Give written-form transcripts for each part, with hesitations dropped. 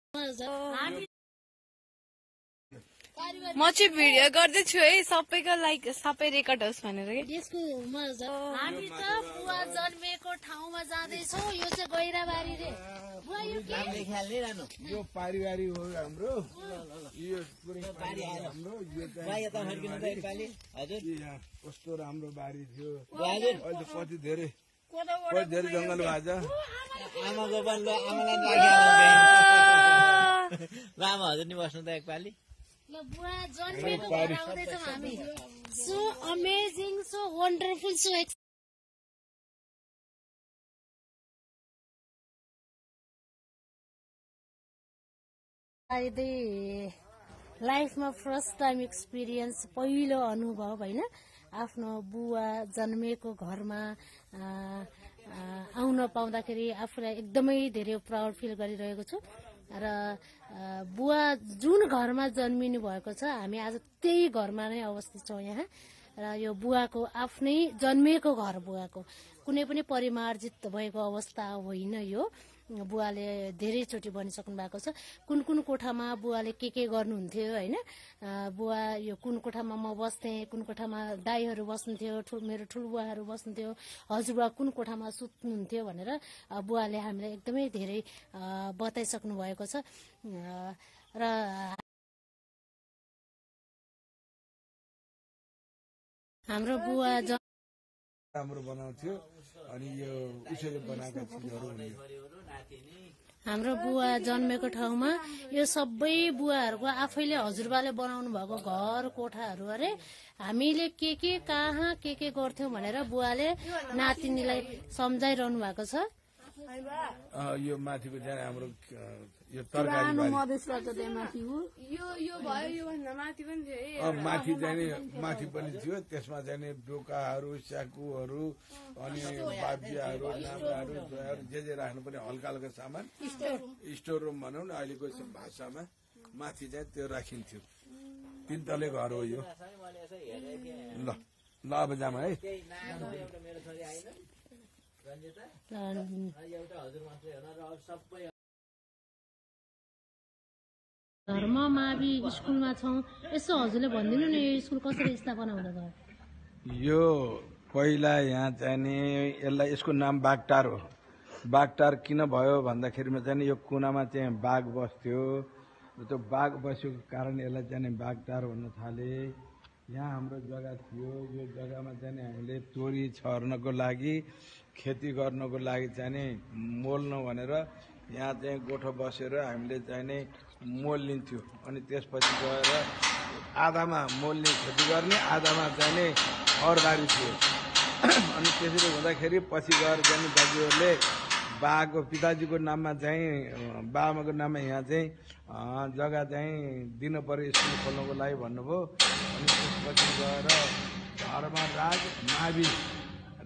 म चाहिँ भिडियो गर्दैछु है सबैको लाइक सबै रेकर्ड होस् भनेर के यसको हामी त बुवा जन्मेको ठाउँमा जाँदैछौ। यो चाहिँ गैराबारी रे बुवा। यो के यो पारिवारिक हो हाम्रो। यो पुरै बारी हाम्रो। यो चाहिँ कस्तो राम्रो बारी थियो। अहिले कति धेरै जंगल भएको छ। आमाको पनि आमालाई लामा हजुर नि बस्नु त एकपालि। बुवा जन्मेको घर आउँदैछौँ हामी। So amazing, so wonderful, so लाइफमा फर्स्ट टाइम एक्सपिरियन्स, पहिलो अनुभव होइन। आफ्नो बुवा जन्मेको घरमा आउन पाउँदाखेरि आफूलाई एकदमै धेरै प्राउड फिल गरिरहेको छु। र बुवा जुन घरमा जन्मिनु भएको छ, हामी आज त्यही घरमा नै अवस्थित छौँ यहाँ। र यो बुवाको आफ्नै जन्मिएको घर, बुवाको कुनै पनि परिमार्जित भएको अवस्था होइन यो। बुवाले धेरैचोटि भनिसक्नु भएको छ कुन कुन कोठामा बुवाले के गर्नुहुन्थ्यो होइन। बुवा यो कुन कोठामा म बस्थेँ, कुन कोठामा दाईहरू बस्नुहुन्थ्यो, मेरो ठुलबुवाहरू बस्नुहुन्थ्यो, हजुरबुवा कुन कोठामा सुत्नुहुन्थ्यो भनेर बुवाले हामीलाई एकदमै धेरै बताइसक्नु भएको छ। र हाम्रो बुवा राम्रो बनाउँथ्यो अनि यो उसैले बनाएका चिजहरू हुन्थ्यो। हाम्रो बुवा जन्मेको ठाउँमा यो सबै बुवाहरूको आफैले हजुरबाले बनाउनु भएको घर कोठाहरू अरे। हामीले के कहाँ के गर्थ्यौँ भनेर बुवाले नातिनीलाई सम्झाइरहनु भएको छ। यो माथिको चाहिँ हाम्रो यो तरकारी माथि चाहिँ माथि पनि थियो। त्यसमा चाहिँ डोकाहरू, स्याकुहरू अनि बाबियाहरू, नामाहरू जे राख्नुपर्ने हल्का हल्का सामान, स्टोर रुम भनौँ न अहिलेको भाषामा, माथि चाहिँ त्यो राखिन्थ्यो। 3 तले घर हो यो। ल अब जाम है। धर्म मावि स्कुलमा छौँ। यसो हजुरले भनिदिनु नि यो स्कुल कसरी स्थापना हुँदा भयो? यो पहिला यहाँ चाहिँ नि यसको नाम बागटार हो। बागटार किन भयो भन्दाखेरिमा चाहिँ यो कुनामा चाहिँ बाघ बस्थ्यो। त्यो बाघ बसेको कारण यसलाई चाहिँ बागटार भन्न थाले। यहाँ हाम्रो जग्गा थियो। यो जग्गामा चाहिँ हामीले तोरी छर्नको लागि, खेती गर्नको लागि चाहिँ मोल्न भनेर यहाँ चाहिँ गोठो बसेर हामीले चाहिँ मोल लिन्थ्यो। अनि त्यसपछि गएर आधामा मोल्ने खेती गर्ने, आधामा चाहिँ अरबारी थियो। अनि त्यसरी हुँदाखेरि पछि गएर चाहिँ दाजुहरूले बाको पिताजीको नाममा चाहिँ बाबाको नाममा यहाँ चाहिँ जग्गा चाहिँ दिनु पर्यो स्कुल खोल्नको लागि भन्नुभयो। अनि त्यसपछि गएर घरमा राज मावि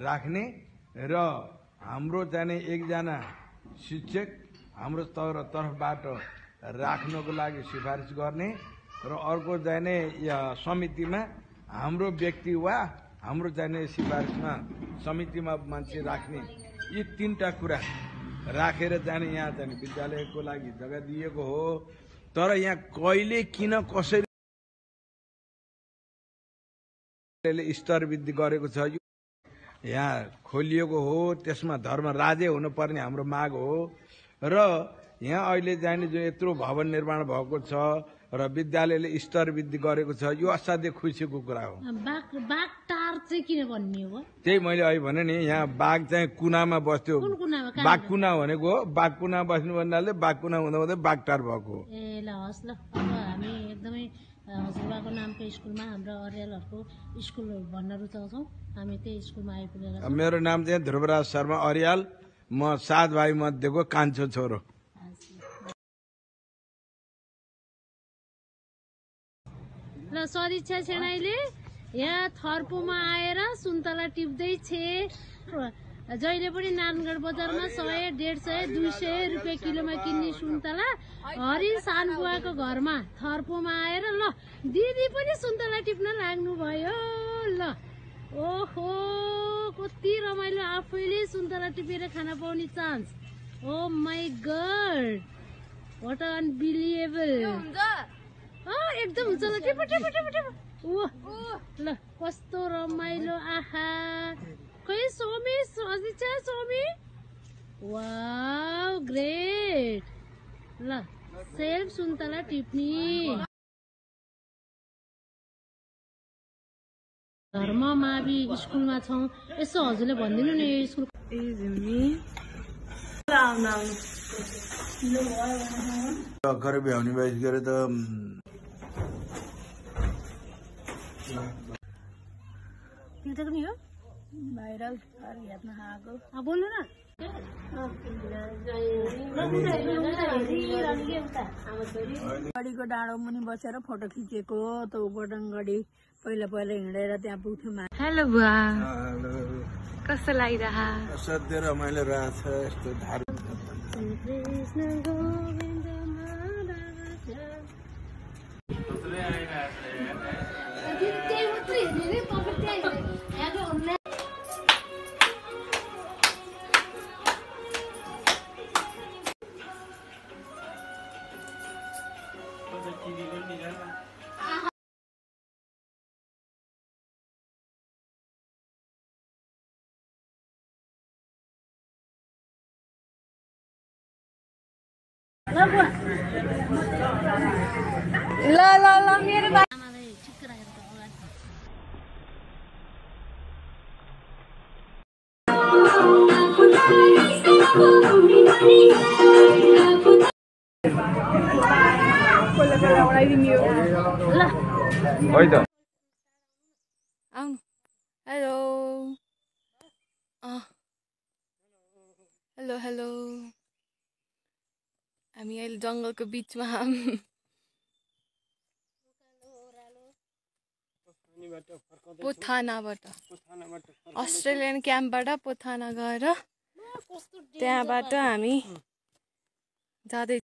राख्ने र हाम्रो चाहिँ एकजना शिक्षक हाम्रो तर्फबाट राख्नको लागि सिफारिस गर्ने र अर्को चाहिँ समितिमा हाम्रो व्यक्ति वा हाम्रो चाहिँ सिफारिसमा समितिमा मान्छे राख्ने, यी 3टा कुरा राखेर जाने यहाँ चाहिँ विद्यालयको लागि जग्गा दिएको हो। तर यहाँ कहिले किन कसरी स्तर वृद्धि गरेको छ यहाँ खोलिएको हो। त्यसमा धर्म राजै हुनुपर्ने हाम्रो माग हो। र यहाँ अहिले जाने जो यत्रो भवन निर्माण भएको छ र विद्यालयले स्तर वृद्धि गरेको छ, यो असाध्यै खुसीको कुरा हो। बाघटार चाहिँ किन भन्ने हो? त्यही मैले अहिले भने नि, यहाँ बाघ चाहिँ कुनामा बस्थ्यो। बाघ कुना भनेको हो। बाघ कुना बस्नु भन्नाले बाघ कुना हुँदा हुँदै बाघटार भएको। ए ल हस् ल। अब हामी एकदमै हजुरबाको नामको स्कुलमा हाम्रो अर्यालहरूको स्कुल भन्न रुचाउँछौँ। हामी त्यही स्कुलमा आइपुगेर। मेरो नाम चाहिँ ध्रुवराज शर्मा अर्याल। म 7 भाइ मध्येको कान्छो छोरो। ल सरिच्छा सेनाईले यहाँ थर्पोमा आएर सुन्तला टिप्दै छे। जहिले पनि नारायणगढ बजारमा 100, 150, 200 रुपियाँ किलोमा किन्ने सुन्तला हरि सान बुवाको घरमा थर्पोमा आएर ल दिदी पनि सुन्तला टिप्न लाग्नु भयो। ल ओहो कति रमाइलो, आफैले सुन्तला टिपेर खान पाउने चान्स। Oh my god, What unbelievable. एकदम हुन्छ ल टिप टिप टिप टिप ल कस्तो रमाइलो आहा खै सोमी सजिचा सोमी वाउ ग्रेट ल सेल्फ सुन्तला टिप्नी धर्म मावि स्कुलमा छौं यसो हजुरले भन्दिनु नि यो स्कुल भर्खरै भ्याउने बाइस गरे त त्यो पनि हो भाइरल हेर्न आएको बोल्नु न गढीको डाँडो मुनि बसेर फोटो खिचेको त गोडङगढी पहिला पहिला हिँडेर त्यहाँ पुग्थ्यौँ। हेलो बुवा कस्तो लागिरहा असाध्यै रमाइलो रहेछ यस्तो धार्मिक ल ल ल मेरो आमालाई ठिक राखेर त अगाडि आउनु हेलो हेलो हेलो हामी अहिले जङ्गलको बिचमा पोथानाबाट अस्ट्रेलियन क्याम्पबाट पोथाना गएर त्यहाँबाट हामी जाँदै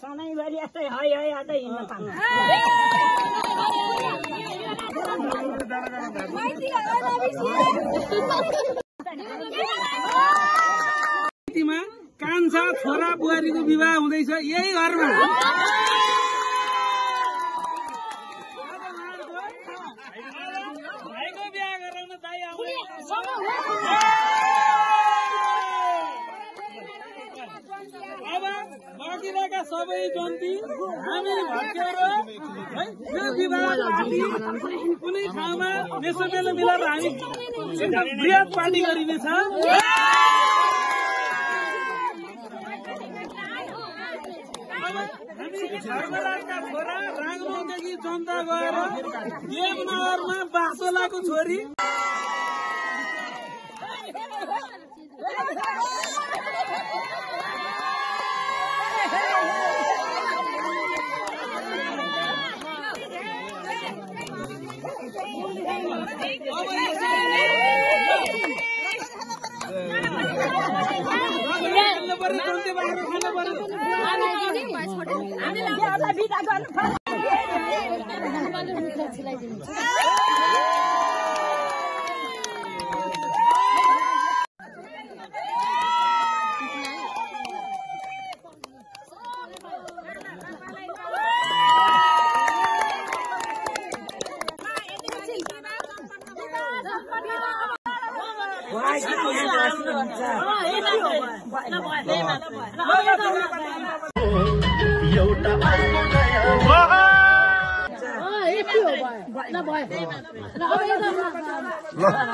सधैँभरि यस्तै है आँदै हिँड्न पाउँछ। कान्छा छोरा बुहारीको विवाह हुँदैछ यही घरमा। भाइको बिहा गराउन दाइ आउँदैछ। अब बाँकिरहेका सबै जन्ती हामी भट्क्याएर यो विवाह कुनै ठाउँमा मेसोमेलो मिलाएर हामी एकदम बृहत पार्टी गरिनेछ। धर्मराजका छोरा राङमौदेखि जनता गएर देवनगरमा बासोलाको छोरी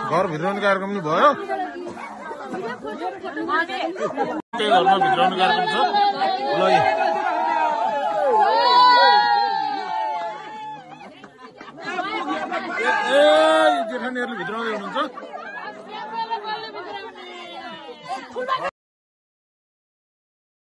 घर भित्राउने कार्यक्रम नि भयो त्यही घरमा भित्राउने कार्यक्रम छ ल ए जेठानीहरुले भित्राउँदै हुनुहुन्छ